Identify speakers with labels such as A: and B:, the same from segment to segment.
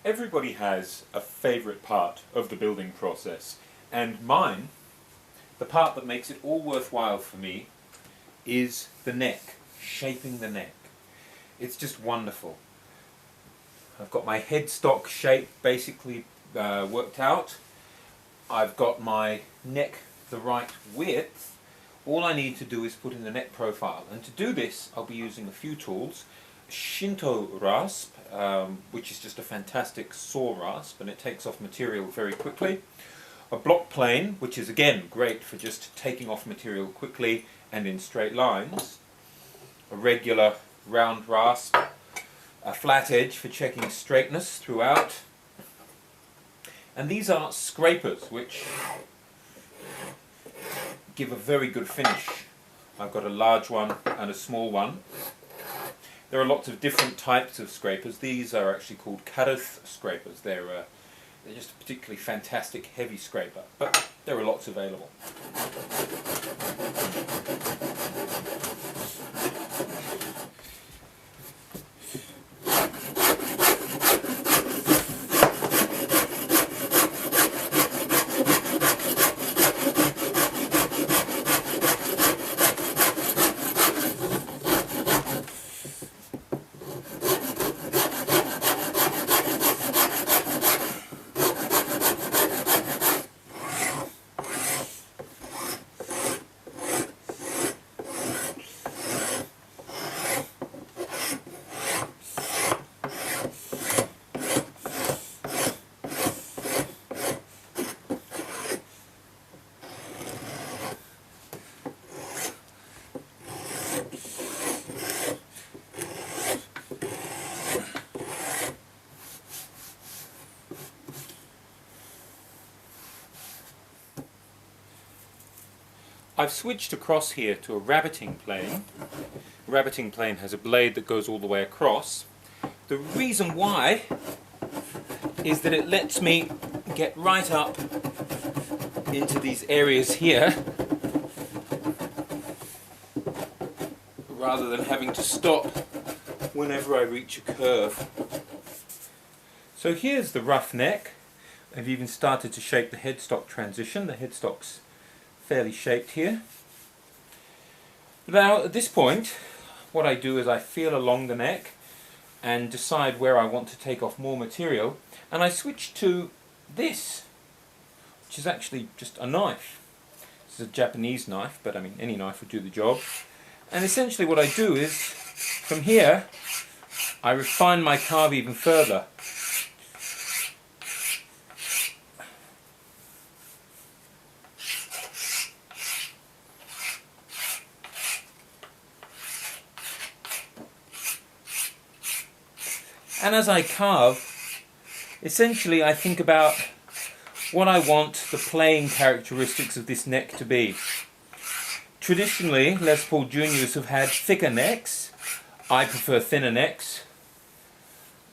A: Everybody has a favourite part of the building process, and mine, the part that makes it all worthwhile for me, is the neck, shaping the neck. It's just wonderful. I've got my headstock shape basically worked out. I've got my neck the right width. All I need to do is put in the neck profile, and to do this I'll be using a few tools. Shinto rasp, which is just a fantastic saw rasp, and it takes off material very quickly. A block plane, which is again great for just taking off material quickly and in straight lines. A regular round rasp. A flat edge for checking straightness throughout. And these are scrapers, which give a very good finish. I've got a large one and a small one. There are lots of different types of scrapers. These are actually called carve scrapers. They're just a particularly fantastic heavy scraper, but there are lots available. I've switched across here to a rabbiting plane. A rabbiting plane has a blade that goes all the way across. The reason why is that it lets me get right up into these areas here rather than having to stop whenever I reach a curve. So here's the rough neck. I've even started to shape the headstock transition. The headstock's fairly shaped here. Now at this point what I do is I feel along the neck and decide where I want to take off more material, and I switch to this, which is actually just a knife. This is a Japanese knife, but I mean any knife would do the job. And essentially what I do is from here I refine my carve even further. And as I carve, essentially I think about what I want the playing characteristics of this neck to be. Traditionally, Les Paul Juniors have had thicker necks. I prefer thinner necks.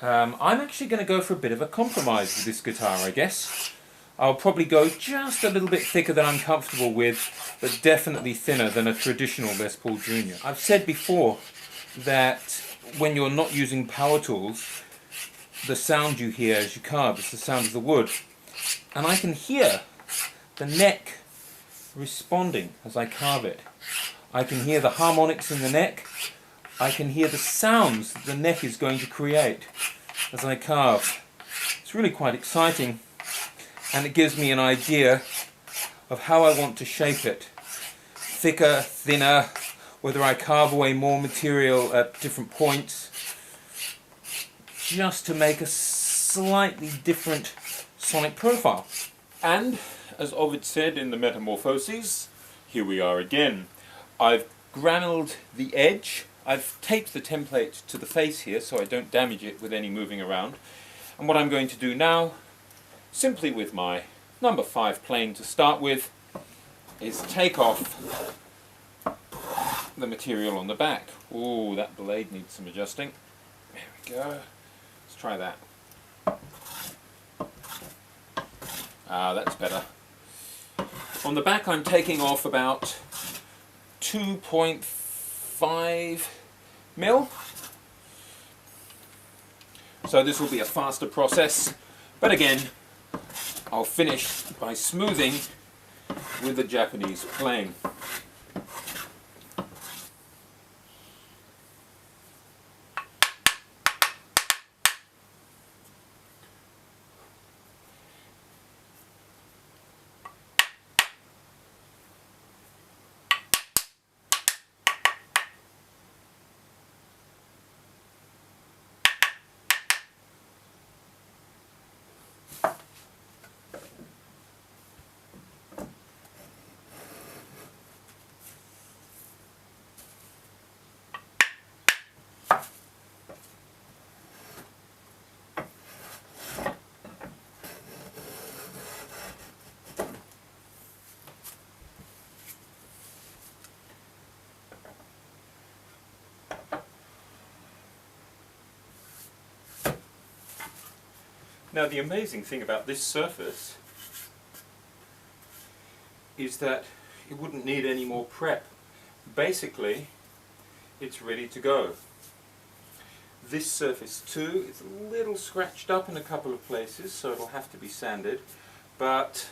A: I'm actually going to go for a bit of a compromise with this guitar, I guess. I'll probably go just a little bit thicker than I'm comfortable with, but definitely thinner than a traditional Les Paul Junior. I've said before that when you're not using power tools, the sound you hear as you carve is the sound of the wood. And I can hear the neck responding as I carve it. I can hear the harmonics in the neck. I can hear the sounds that the neck is going to create as I carve. It's really quite exciting, and it gives me an idea of how I want to shape it. Thicker, thinner, whether I carve away more material at different points, just to make a slightly different sonic profile. And, as Ovid said in the Metamorphoses, here we are again. I've granuled the edge. I've taped the template to the face here so I don't damage it with any moving around. And what I'm going to do now, simply with my number 5 plane to start with, is take off the material on the back. Ooh, that blade needs some adjusting. There we go. Let's try that. Ah, that's better. On the back I'm taking off about 2.5 mil. So this will be a faster process, but again, I'll finish by smoothing with the Japanese plane. Now the amazing thing about this surface is that it wouldn't need any more prep. Basically, it's ready to go. This surface too is a little scratched up in a couple of places, so it'll have to be sanded, but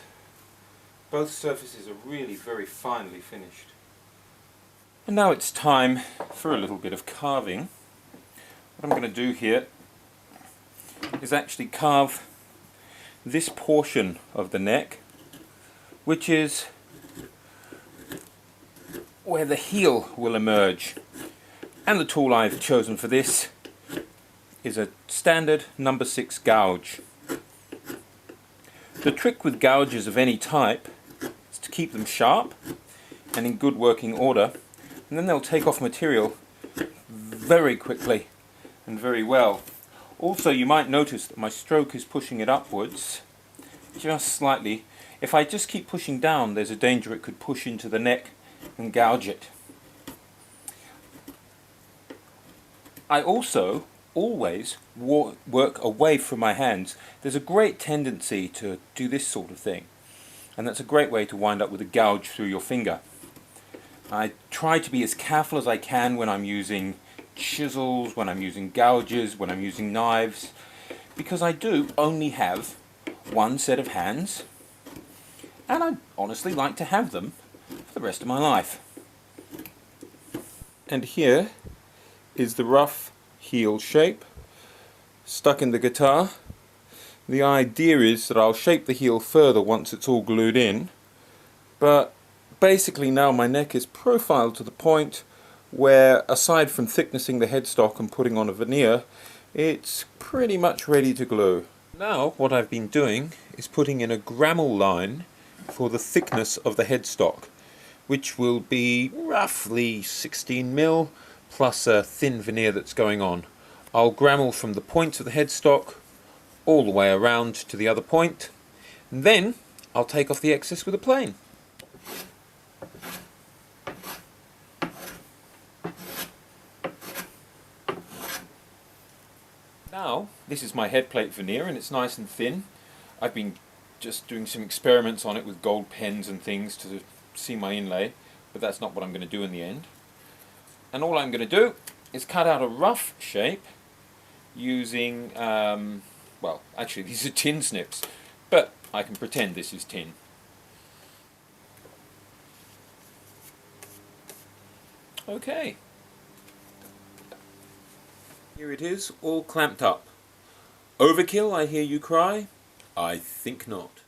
A: both surfaces are really very finely finished. And now it's time for a little bit of carving. What I'm going to do here is actually carve this portion of the neck, which is where the heel will emerge. And the tool I've chosen for this is a standard number 6 gouge. The trick with gouges of any type is to keep them sharp and in good working order, and then they'll take off material very quickly and very well. Also, you might notice that my stroke is pushing it upwards just slightly. If I just keep pushing down, there's a danger it could push into the neck and gouge it. I also always work away from my hands. There's a great tendency to do this sort of thing, and that's a great way to wind up with a gouge through your finger. I try to be as careful as I can when I'm using chisels, when I'm using gouges, when I'm using knives, because I do only have one set of hands, and I honestly like to have them for the rest of my life. And here is the rough heel shape stuck in the guitar. The idea is that I'll shape the heel further once it's all glued in, but basically now my neck is profiled to the point where, aside from thicknessing the headstock and putting on a veneer, it's pretty much ready to glue. Now what I've been doing is putting in a grammel line for the thickness of the headstock, which will be roughly 16 mil plus a thin veneer that's going on. I'll grammel from the point of the headstock all the way around to the other point, and then I'll take off the excess with a plane. Now, this is my headplate veneer and it's nice and thin. I've been just doing some experiments on it with gold pens and things to see my inlay, but that's not what I'm going to do in the end. And all I'm going to do is cut out a rough shape using, well, actually these are tin snips, but I can pretend this is tin. Okay. Here it is, all clamped up. Overkill, I hear you cry? I think not.